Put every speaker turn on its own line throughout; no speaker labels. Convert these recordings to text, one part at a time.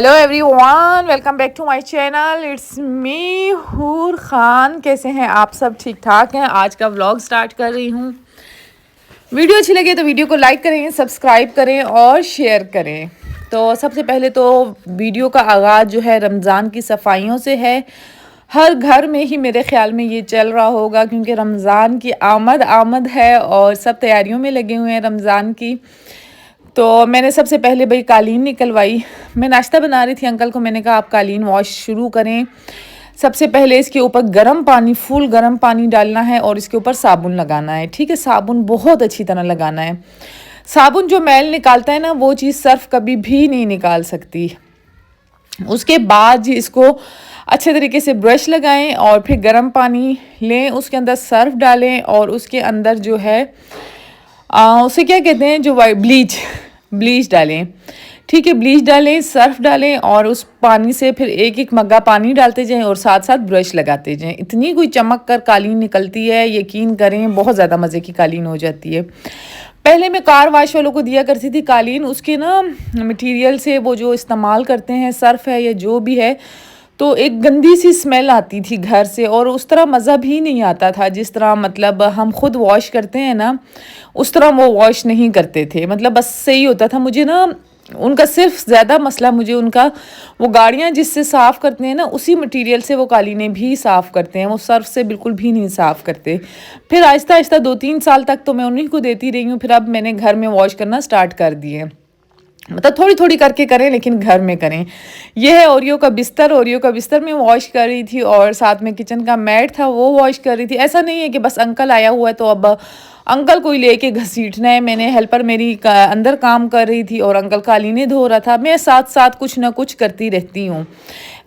Hello everyone, welcome back to my channel. It's me Hoor Khan. कैसे हैं आप सब? ठीक ठाक हैं। आज का व्लॉग स्टार्ट कर रही हूँ। वीडियो अच्छी लगे तो वीडियो को लाइक करें, सब्सक्राइब करें और शेयर करें। तो सबसे पहले तो वीडियो का आगाज़ जो है रमज़ान की सफाइयों से है। हर घर में ही मेरे ख्याल में ये चल रहा होगा क्योंकि रमज़ान की आमद है और सब तैयारियों में लगे हुए हैं रमज़ान की। तो मैंने सबसे पहले भाई कालीन निकलवाई। मैं नाश्ता बना रही थी, अंकल को मैंने कहा आप कालीन वॉश शुरू करें। सबसे पहले इसके ऊपर गर्म पानी, फुल गर्म पानी डालना है और इसके ऊपर साबुन लगाना है। ठीक है, साबुन बहुत अच्छी तरह लगाना है। साबुन जो मैल निकालता है ना, वो चीज़ सर्फ कभी भी नहीं निकाल सकती। उसके बाद जी इसको अच्छे तरीके से ब्रश लगाएं और फिर गर्म पानी लें, उसके अंदर सर्फ डालें और उसके अंदर जो है उसे क्या कहते हैं, जो ब्लीच ब्लीच डालें। ठीक है, ब्लीच डालें, सर्फ डालें और उस पानी से फिर एक एक मग्गा पानी डालते जाएं और साथ साथ ब्रश लगाते जाएं। इतनी कोई चमक कर कालीन निकलती है, यकीन करें, बहुत ज़्यादा मज़े की कालीन हो जाती है। पहले मैं कार वाश वालों को दिया करती थी कालीन, उसके ना मटेरियल से वो जो इस्तेमाल करते हैं, सर्फ है या जो भी है, तो एक गंदी सी स्मेल आती थी घर से और उस तरह मज़ा भी नहीं आता था जिस तरह मतलब हम खुद वॉश करते हैं ना, उस तरह वो वॉश नहीं करते थे। मतलब बस सही होता था। मुझे ना उनका सिर्फ ज़्यादा मसला, मुझे उनका वो गाड़ियाँ जिससे साफ़ करते हैं ना, उसी मटेरियल से वो कालीनें भी साफ़ करते हैं, वो सर्फ से बिल्कुल भी नहीं साफ़ करते। फिर आहिस्ता आहिस्ता 2-3 साल तक तो मैं उन्हीं को देती रही हूँ। फिर अब मैंने घर में वॉश करना स्टार्ट कर दिए। मतलब थोड़ी थोड़ी करके करें लेकिन घर में करें। यह है ओरियो का बिस्तर में वॉश कर रही थी और साथ में किचन का मैट था वो वॉश कर रही थी। ऐसा नहीं है कि बस अंकल आया हुआ है तो अब अंकल को ही लेके घसीटना है। मैंने हेल्पर मेरी अंदर काम कर रही थी और अंकल कालीनें धो रहा था। मैं साथ साथ कुछ ना कुछ करती रहती हूँ।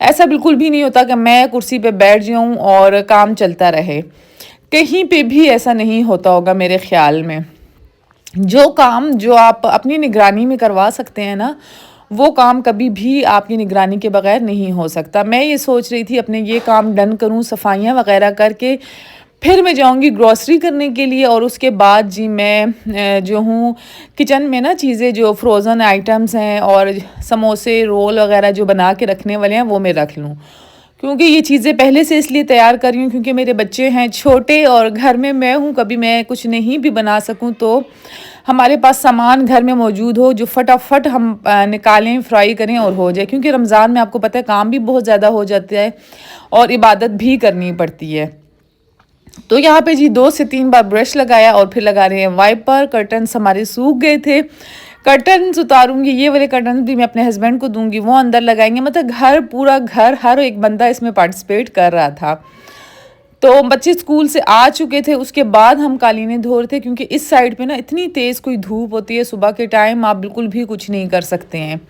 ऐसा बिल्कुल भी नहीं होता कि मैं कुर्सी पे बैठ जाऊँ और काम चलता रहे। कहीं पे भी ऐसा नहीं होता होगा मेरे ख्याल में। जो काम जो आप अपनी निगरानी में करवा सकते हैं ना, वो काम कभी भी आपकी निगरानी के बगैर नहीं हो सकता। मैं ये सोच रही थी अपने ये काम डन करूं, सफाइयाँ वगैरह करके फिर मैं जाऊंगी ग्रॉसरी करने के लिए और उसके बाद जी मैं जो हूँ किचन में ना चीज़ें जो फ्रोज़न आइटम्स हैं और समोसे रोल वगैरह जो बना के रखने वाले हैं वो मैं रख लूँ। क्योंकि ये चीज़ें पहले से इसलिए तैयार कर रही हूँ क्योंकि मेरे बच्चे हैं छोटे और घर में मैं हूँ। कभी मैं कुछ नहीं भी बना सकूँ तो हमारे पास सामान घर में मौजूद हो जो फटाफट हम निकालें, फ्राई करें और हो जाए। क्योंकि रमज़ान में आपको पता है काम भी बहुत ज़्यादा हो जाता है और इबादत भी करनी पड़ती है। तो यहाँ पे जी 2 से 3 बार ब्रश लगाया और फिर लगा रहे हैं वाइपर। कर्टन्स हमारे सूख गए थे, कर्टन्स उतारूंगी। ये वाले कर्टन भी मैं अपने हस्बैंड को दूंगी, वो अंदर लगाएंगे। मतलब घर, पूरा घर, हर एक बंदा इसमें पार्टिसिपेट कर रहा था। तो बच्चे स्कूल से आ चुके थे, उसके बाद हम कालीनें धो रहे थे क्योंकि इस साइड पे ना इतनी तेज़ कोई धूप होती है सुबह के टाइम, आप बिल्कुल भी कुछ नहीं कर सकते हैं।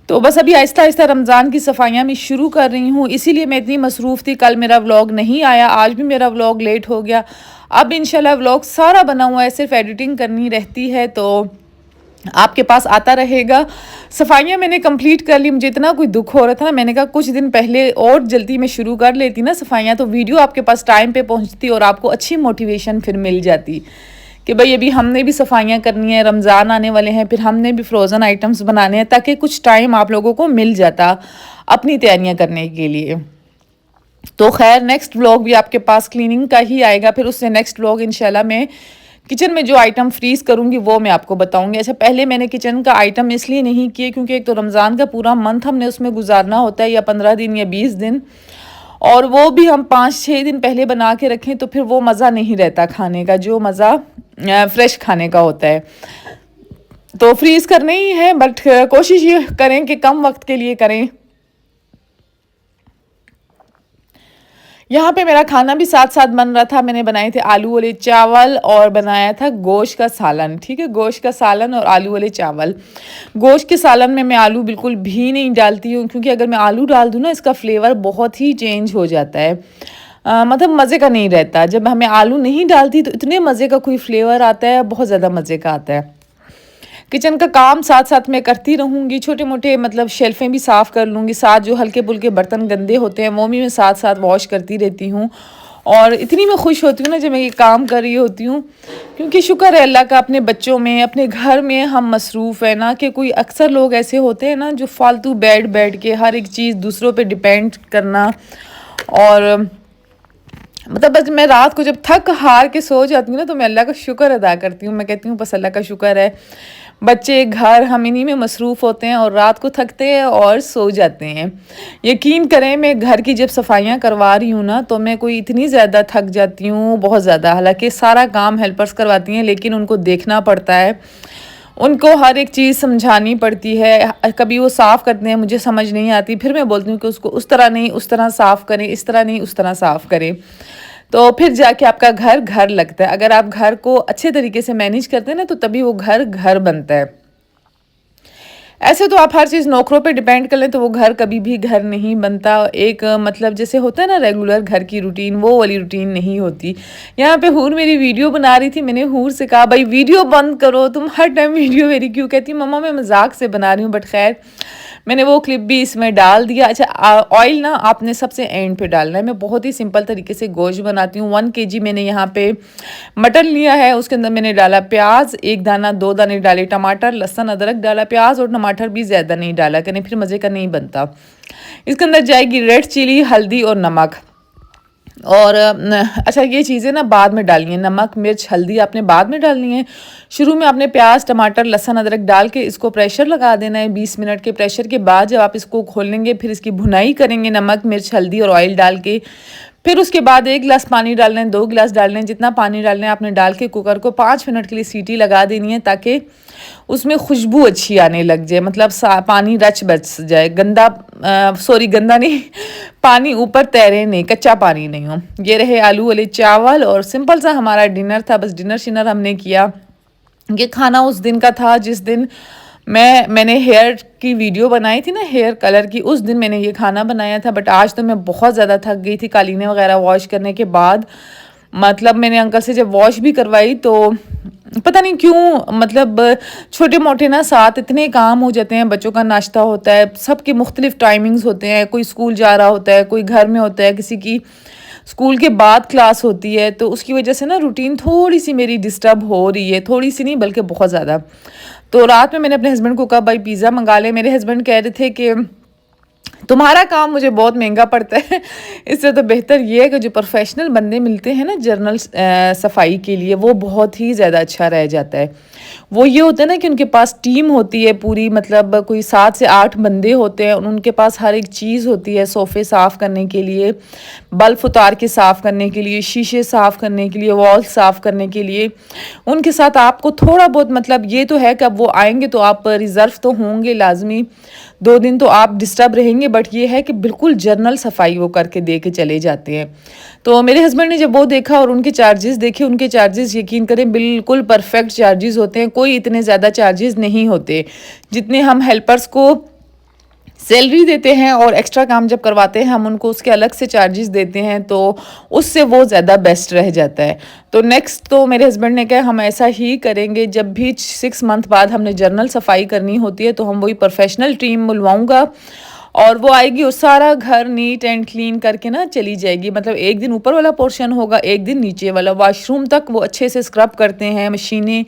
तो बस अभी आहिस्ता आहिस्ता रमज़ान की सफाइयाँ मैं शुरू कर रही हूँ, इसीलिए मैं इतनी मसरूफ़ थी। कल मेरा व्लॉग नहीं आया, आज भी मेरा व्लॉग लेट हो गया। अब इंशाल्लाह व्लॉग सारा बना हुआ है, सिर्फ एडिटिंग करनी रहती है तो आपके पास आता रहेगा। सफाइयाँ मैंने कंप्लीट कर ली। मुझे इतना कोई दुख हो रहा था ना, मैंने कहा कुछ दिन पहले और जल्दी में शुरू कर लेती ना सफाइयाँ, तो वीडियो आपके पास टाइम पे पहुँचती और आपको अच्छी मोटिवेशन फिर मिल जाती कि भाई अभी हमने भी सफाइयाँ करनी है, रमज़ान आने वाले हैं, फिर हमने भी फ्रोज़न आइटम्स बनाने हैं, ताकि कुछ टाइम आप लोगों को मिल जाता अपनी तैयारियाँ करने के लिए। तो खैर नेक्स्ट व्लॉग भी आपके पास क्लीनिंग का ही आएगा। फिर उससे नेक्स्ट व्लॉग इंशाल्लाह मैं किचन में जो आइटम फ्रीज़ करूँगी वो मैं आपको बताऊँगी। अच्छा, पहले मैंने किचन का आइटम इसलिए नहीं किए क्योंकि एक तो रमज़ान का पूरा मंथ हमने उसमें गुजारना होता है, या 15 दिन या 20 दिन, और वो भी हम 5-6 दिन पहले बना के रखें तो फिर वो मज़ा नहीं रहता खाने का, जो मज़ा फ्रेश खाने का होता है। तो फ्रीज़ करने ही है, बट कोशिश ये करें कि कम वक्त के लिए करें। यहाँ पे मेरा खाना भी साथ साथ बन रहा था। मैंने बनाए थे आलू वाले चावल और बनाया था गोश्त का सालन। ठीक है, गोश्त का सालन और आलू वाले चावल। गोश्त के सालन में मैं आलू बिल्कुल भी नहीं डालती हूँ क्योंकि अगर मैं आलू डाल दूँ ना, इसका फ्लेवर बहुत ही चेंज हो जाता है। मतलब मज़े का नहीं रहता। जब हमें आलू नहीं डालती तो इतने मज़े का कोई फ्लेवर आता है, बहुत ज़्यादा मज़े का आता है। किचन का काम साथ साथ मैं करती रहूँगी। छोटे मोटे मतलब शेल्फ़ें भी साफ़ कर लूँगी, साथ जो हल्के फुल्के बर्तन गंदे होते हैं वो भी मैं साथ साथ वॉश करती रहती हूँ। और इतनी मैं खुश होती हूँ ना जब मैं ये काम कर रही होती हूँ, क्योंकि शुक्र है अल्लाह का, अपने बच्चों में, अपने घर में हम मसरूफ़ है ना। कि कोई अक्सर लोग ऐसे होते हैं ना जो फालतू बैठ बैठ के हर एक चीज़ दूसरों पे डिपेंड करना। और मतलब बस मैं रात को जब थक हार के सो जाती हूँ ना, तो मैं अल्लाह का शुक्र अदा करती हूँ। मैं कहती हूँ बस अल्लाह का शुक्र है, बच्चे, घर, हम इन्हीं में मसरूफ़ होते हैं और रात को थकते हैं और सो जाते हैं। यकीन करें, मैं घर की जब सफाइयाँ करवा रही हूँ ना, तो मैं कोई इतनी ज़्यादा थक जाती हूँ, बहुत ज़्यादा। हालांकि सारा काम हेल्पर्स करवाती हैं, लेकिन उनको देखना पड़ता है, उनको हर एक चीज़ समझानी पड़ती है। कभी वो साफ़ करते हैं, मुझे समझ नहीं आती, फिर मैं बोलती हूँ कि उसको उस तरह नहीं, उस तरह साफ़ करें, इस तरह नहीं, उस तरह साफ़ करें। तो फिर जाके आपका घर घर लगता है। अगर आप घर को अच्छे तरीके से मैनेज करते हैं ना, तो तभी वो घर घर बनता है। ऐसे तो आप हर चीज़ नौकरों पे डिपेंड कर लें तो वो घर कभी भी घर नहीं बनता। एक मतलब जैसे होता है ना रेगुलर घर की रूटीन, वो वाली रूटीन नहीं होती। यहाँ पे हूर मेरी वीडियो बना रही थी, मैंने हूर से कहा भाई वीडियो बंद करो, तुम हर टाइम वीडियो मेरी क्यों? कहती मम्मा मैं मजाक से बना रही हूँ, बट खैर मैंने वो क्लिप भी इसमें डाल दिया। अच्छा, ऑयल ना आपने सबसे एंड पे डालना है। मैं बहुत ही सिंपल तरीके से गोश्त बनाती हूँ। 1 kg मैंने यहाँ पे मटन लिया है, उसके अंदर मैंने डाला प्याज, 1 दाना 2 दाने डाले टमाटर, लहसुन अदरक डाला, प्याज और टमाटर भी ज़्यादा नहीं डाला, कहीं फिर मज़े का नहीं बनता। इसके अंदर जाएगी रेड चिली, हल्दी और नमक। और अच्छा, ये चीज़ें ना बाद में डालनी है, नमक मिर्च हल्दी आपने बाद में डालनी है। शुरू में आपने प्याज टमाटर लहसुन अदरक डाल के इसको प्रेशर लगा देना है। 20 मिनट के प्रेशर के बाद जब आप इसको खोलेंगे, फिर इसकी भुनाई करेंगे नमक मिर्च हल्दी और ऑयल डाल के। फिर उसके बाद 1 गिलास पानी डालना है, 2 गिलास डालना है, जितना पानी डालना है आपने डाल के कुकर को 5 मिनट के लिए सीटी लगा देनी है, ताकि उसमें खुशबू अच्छी आने लग जाए, मतलब पानी रच बच जाए, गंदा सॉरी गंदा नहीं, पानी ऊपर तैरे नहीं, कच्चा पानी नहीं हो। ये रहे आलू वाले चावल और सिंपल सा हमारा डिनर था। बस डिनर शिनर हमने किया। ये खाना उस दिन का था जिस दिन मैंने हेयर की वीडियो बनाई थी ना, हेयर कलर की, उस दिन मैंने ये खाना बनाया था। बट आज तो मैं बहुत ज़्यादा थक गई थी कालीने वगैरह वॉश करने के बाद। मतलब मैंने अंकल से जब वॉश भी करवाई तो पता नहीं क्यों, मतलब छोटे मोटे ना साथ इतने काम हो जाते हैं। बच्चों का नाश्ता होता है, सबके मुख्तलिफ टाइमिंग्स होते हैं, कोई स्कूल जा रहा होता है, कोई घर में होता है, किसी की स्कूल के बाद क्लास होती है, तो उसकी वजह से ना रूटीन थोड़ी सी मेरी डिस्टर्ब हो रही है, थोड़ी सी नहीं बल्कि बहुत ज़्यादा। तो रात में मैंने अपने हस्बैंड को कहा भाई पिज़्ज़ा मंगा ले। मेरे हस्बैंड कह रहे थे कि तुम्हारा काम मुझे बहुत महंगा पड़ता है, इससे तो बेहतर ये है कि जो प्रोफेशनल बंदे मिलते हैं ना जर्नल सफाई के लिए, वो बहुत ही ज़्यादा अच्छा रह जाता है। वो ये होता है ना कि उनके पास टीम होती है पूरी, मतलब कोई 7 से 8 बंदे होते हैं, उनके पास हर एक चीज़ होती है, सोफ़े साफ़ करने के लिए, बल्ब उतार के साफ़ करने के लिए, शीशे साफ़ करने के लिए, वॉल साफ़ करने के लिए। उनके साथ आपको थोड़ा बहुत, मतलब ये तो है कि अब वो आएंगे तो आप रिज़र्व तो होंगे लाजमी, 2 दिन तो आप डिस्टर्ब रहेंगे, बट ये है कि बिल्कुल जर्नल सफाई वो करके दे के चले जाते हैं। तो मेरे हस्बैंड ने जब वो देखा और उनके चार्जेस देखे, उनके चार्जेस यकीन करें बिल्कुल परफेक्ट चार्जेस होते हैं, कोई इतने ज़्यादा चार्जेस नहीं होते जितने हम हेल्पर्स को सैलरी देते हैं, और एक्स्ट्रा काम जब करवाते हैं हम उनको उसके अलग से चार्जेस देते हैं, तो उससे वो ज़्यादा बेस्ट रह जाता है। तो नेक्स्ट तो मेरे हस्बैंड ने कहा हम ऐसा ही करेंगे, जब भी 6 मंथ बाद हमने जर्नल सफाई करनी होती है तो हम वही प्रोफेशनल टीम बुलवाऊंगा, और वो आएगी और सारा घर नीट एंड क्लीन करके ना चली जाएगी। मतलब एक दिन ऊपर वाला पोर्शन होगा, एक दिन नीचे वाला। वॉशरूम तक वो अच्छे से स्क्रब करते हैं, मशीनें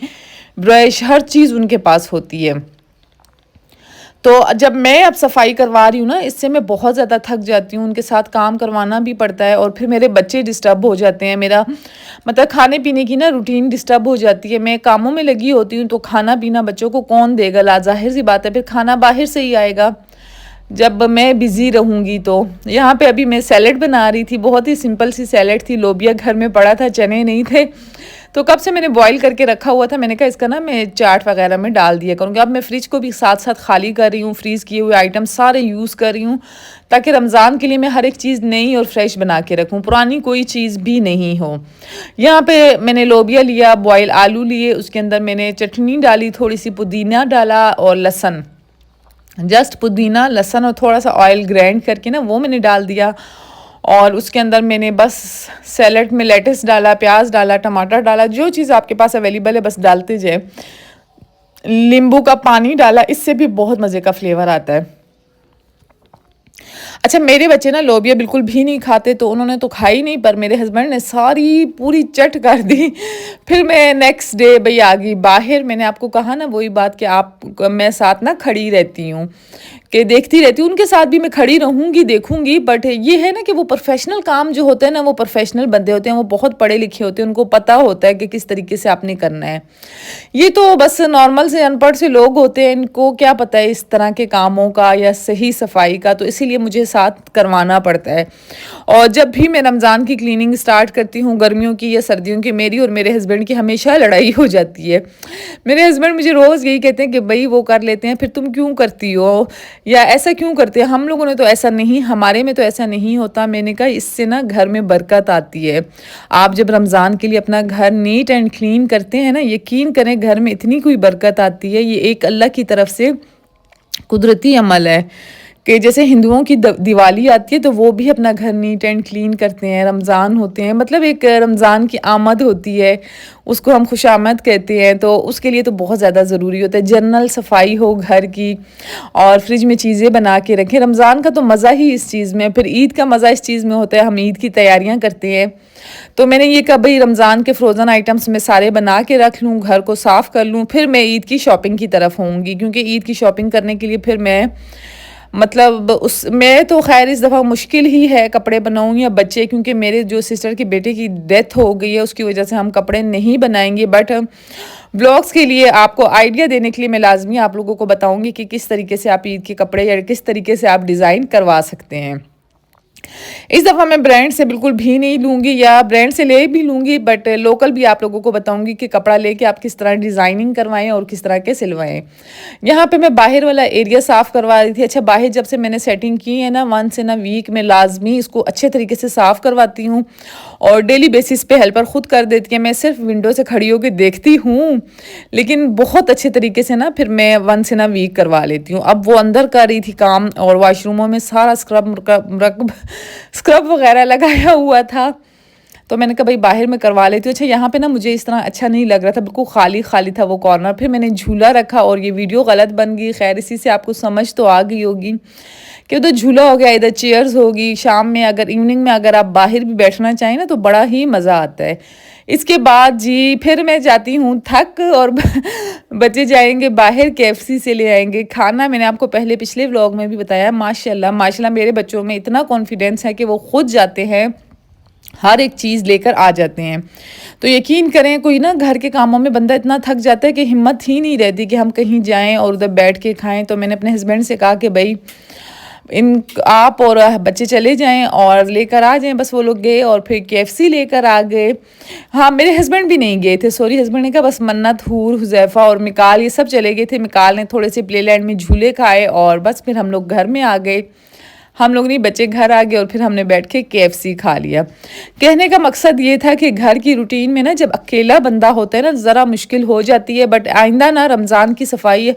ब्रश हर चीज़ उनके पास होती है। तो जब मैं अब सफाई करवा रही हूँ ना, इससे मैं बहुत ज़्यादा थक जाती हूँ, उनके साथ काम करवाना भी पड़ता है, और फिर मेरे बच्चे डिस्टर्ब हो जाते हैं, मेरा मतलब खाने पीने की ना रूटीन डिस्टर्ब हो जाती है। मैं कामों में लगी होती हूँ तो खाना पीना बच्चों को कौन देगा, जाहिर सी बात है, फिर खाना बाहर से ही आएगा जब मैं बिज़ी रहूँगी। तो यहाँ पे अभी मैं सैलेड बना रही थी, बहुत ही सिंपल सी सैलेड थी, लोबिया घर में पड़ा था, चने नहीं थे, तो कब से मैंने बॉईल करके रखा हुआ था। मैंने कहा इसका ना मैं चाट वगैरह में डाल दिया करूँगी। अब मैं फ्रिज को भी साथ साथ खाली कर रही हूँ, फ्रीज़ किए हुए आइटम सारे यूज़ कर रही हूँ, ताकि रमज़ान के लिए मैं हर एक चीज़ नई और फ्रेश बना के रखूँ, पुरानी कोई चीज़ भी नहीं हो। यहाँ पे मैंने लोबिया लिया, बॉयल आलू लिए, उसके अंदर मैंने चटनी डाली, थोड़ी सी पुदीना डाला और लहसुन, जस्ट पुदीना लहसुन और थोड़ा सा ऑयल ग्राइंड करके ना वो मैंने डाल दिया, और उसके अंदर मैंने बस सैलेड में लेट्स डाला, प्याज डाला, टमाटर डाला, जो चीज़ आपके पास अवेलेबल है बस डालते जाए। नींबू का पानी डाला, इससे भी बहुत मज़े का फ्लेवर आता है। अच्छा, मेरे बच्चे ना लोबिया बिल्कुल भी नहीं खाते, तो उन्होंने तो खाई नहीं, पर मेरे हस्बैंड ने सारी पूरी चट कर दी। फिर मैं नेक्स्ट डे भई आ गई बाहर। मैंने आपको कहा ना वही बात कि आप मैं साथ ना खड़ी रहती हूँ, कि देखती रहती हूँ, उनके साथ भी मैं खड़ी रहूँगी, देखूँगी। बट ये है ना कि वो प्रोफेशनल काम जो होते हैं ना, वो प्रोफेशनल बंदे होते हैं, वो बहुत पढ़े लिखे होते हैं, उनको पता होता है कि किस तरीके से आपने करना है। ये तो बस नॉर्मल से अनपढ़ से लोग होते हैं, इनको क्या पता है इस तरह के कामों का या सही सफाई का, तो इसीलिए मुझे साथ करवाना पड़ता है। और जब भी मैं रमज़ान की क्लीनिंग स्टार्ट करती हूँ, गर्मियों की या सर्दियों की, मेरी और मेरे हस्बैंड की हमेशा लड़ाई हो जाती है। मेरे हस्बैंड मुझे रोज़ यही कहते हैं कि भाई वो कर लेते हैं, फिर तुम क्यों करती हो, या ऐसा क्यों करते हैं। हम लोगों ने तो ऐसा नहीं, हमारे में तो ऐसा नहीं होता। मैंने कहा इससे ना घर में बरकत आती है। आप जब रमज़ान के लिए अपना घर नीट एंड क्लीन करते हैं ना, यकीन करें घर में इतनी कोई बरकत आती है। ये एक अल्लाह की तरफ से कुदरती अमल है कि जैसे हिंदुओं की दिवाली आती है तो वो भी अपना घर नीट एंड क्लीन करते हैं। रमज़ान होते हैं, मतलब एक रमज़ान की आमद होती है, उसको हम खुशामद कहते हैं, तो उसके लिए तो बहुत ज़्यादा ज़रूरी होता है जनरल सफाई हो घर की, और फ्रिज में चीज़ें बना के रखें। रमज़ान का तो मज़ा ही इस चीज़ में, फिर ईद का मज़ा इस चीज़ में होता है, हम ईद की तैयारियां करते हैं। तो मैंने ये कहा भाई रमज़ान के फ्रोज़न आइटम्स मैं सारे बना के रख लूँ, घर को साफ़ कर लूँ, फिर मैं ईद की शॉपिंग की तरफ होंगी। क्योंकि ईद की शॉपिंग करने के लिए फिर मैं, मतलब उस मैं तो खैर इस दफ़ा मुश्किल ही है कपड़े बनाऊँ या बच्चे, क्योंकि मेरे जो सिस्टर की बेटे की डेथ हो गई है उसकी वजह से हम कपड़े नहीं बनाएंगे। बट ब्लॉग्स के लिए आपको आइडिया देने के लिए मैं लाजमी आप लोगों को बताऊंगी कि किस तरीके से आप ईद के कपड़े या किस तरीके से आप डिज़ाइन करवा सकते हैं। इस दफ़ा मैं ब्रांड से बिल्कुल भी नहीं लूँगी, या ब्रांड से ले भी लूँगी, बट लोकल भी आप लोगों को बताऊँगी कि कपड़ा लेके आप किस तरह डिज़ाइनिंग करवाएं और किस तरह के सिलवाएं। यहाँ पे मैं बाहर वाला एरिया साफ़ करवा रही थी। अच्छा, बाहर जब से मैंने सेटिंग की है ना, वंस इन अ वीक में लाजमी इसको अच्छे तरीके से साफ़ करवाती हूँ, और डेली बेसिस पे हेल्पर ख़ुद कर देती है। मैं सिर्फ विंडो से खड़ी होकर देखती हूँ, लेकिन बहुत अच्छे तरीके से ना फिर मैं वंस इन अ वीक करवा लेती हूँ। अब वो अंदर कर रही थी काम, और वॉशरूमों में सारा स्क्रब वगैरह लगाया हुआ था, तो मैंने कहा भाई बाहर में करवा लेती हूँ। अच्छा, यहाँ पे ना मुझे इस तरह अच्छा नहीं लग रहा था, बिल्कुल खाली खाली था वो कॉर्नर। फिर मैंने झूला रखा और ये वीडियो गलत बन गई। खैर इसी से आपको समझ तो आ गई होगी कि उधर झूला हो गया, इधर चेयर्स होगी। शाम में अगर इवनिंग में अगर आप बाहर भी बैठना चाहें ना तो बड़ा ही मज़ा आता है। इसके बाद जी फिर मैं जाती हूँ थक, और बच्चे जाएंगे बाहर KFC से ले आएंगे खाना। मैंने आपको पहले पिछले व्लॉग में भी बताया, माशाल्लाह माशाल्लाह मेरे बच्चों में इतना कॉन्फिडेंस है कि वो खुद जाते हैं, हर एक चीज़ लेकर आ जाते हैं। तो यकीन करें, कोई ना घर के कामों में बंदा इतना थक जाता है कि हिम्मत ही नहीं रहती कि हम कहीं जाएं और उधर बैठ के खाएं। तो मैंने अपने हस्बैंड से कहा कि भाई आप और बच्चे चले जाएं और लेकर आ जाएं। बस वो लोग गए और फिर KFC लेकर आ गए। हाँ, मेरे हस्बैंड भी नहीं गए थे, सॉरी, हस्बैंड ने कहा बस मन्नत, हूर, हुज़ैफ़ा और मिकाल ये सब चले गए थे। मिकाल ने थोड़े से प्लेलैंड में झूले खाए और बस फिर हम लोग घर में आ गए। हम लोग नहीं, बच्चे घर आ गए और फिर हमने बैठ के KFC खा लिया। कहने का मकसद ये था कि घर की रूटीन में ना जब अकेला बंदा होता है ना ज़रा मुश्किल हो जाती है। बट आइंदा ना रमज़ान की सफाई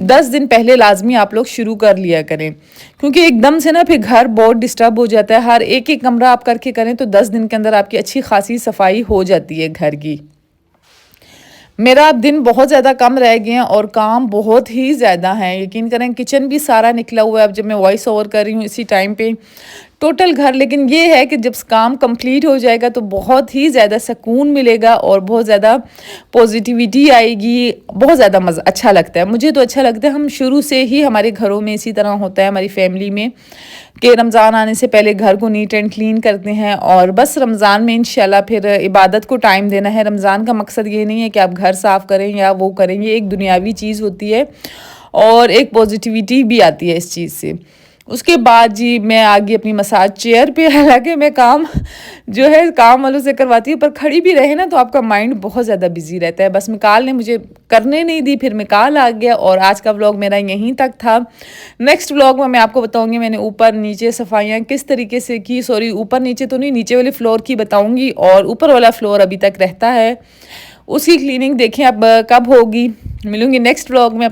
10 दिन पहले लाजमी आप लोग शुरू कर लिया करें, क्योंकि एकदम से ना फिर घर बहुत डिस्टर्ब हो जाता है। हर एक एक कमरा आप करके करें तो 10 दिन के अंदर आपकी अच्छी खासी सफाई हो जाती है घर की। मेरा अब दिन बहुत ज़्यादा कम रह गए हैं और काम बहुत ही ज़्यादा है। यकीन करें किचन भी सारा निकला हुआ है अब जब मैं वॉइस ओवर कर रही हूँ इसी टाइम पे, टोटल घर। लेकिन ये है कि जब काम कंप्लीट हो जाएगा तो बहुत ही ज़्यादा सुकून मिलेगा और बहुत ज़्यादा पॉजिटिविटी आएगी, बहुत ज़्यादा मज़ा अच्छा लगता है। मुझे तो अच्छा लगता है। हम शुरू से ही हमारे घरों में इसी तरह होता है, हमारी फैमिली में, कि रमज़ान आने से पहले घर को नीट एंड क्लीन करते हैं और बस रमज़ान में इंशाल्लाह फिर इबादत को टाइम देना है। रमज़ान का मकसद ये नहीं है कि आप घर साफ़ करें या वो करें, ये एक दुनियावी चीज़ होती है और एक पॉजिटिविटी भी आती है इस चीज़ से। उसके बाद जी मैं आ गई अपनी मसाज चेयर पे। हालांकि मैं काम जो है काम वालों से करवाती हूँ, पर खड़ी भी रहे ना तो आपका माइंड बहुत ज़्यादा बिजी रहता है। बस मिकाल ने मुझे करने नहीं दी, फिर मिकाल आ गया और आज का व्लॉग मेरा यहीं तक था। नेक्स्ट व्लॉग में मैं आपको बताऊंगी मैंने ऊपर नीचे सफाइयाँ किस तरीके से की। सॉरी, ऊपर नीचे तो नहीं, नीचे वाले फ्लोर की बताऊँगी, और ऊपर वाला फ्लोर अभी तक रहता है, उसकी क्लीनिंग देखें अब कब होगी। मिलूंगी नेक्स्ट व्लॉग में।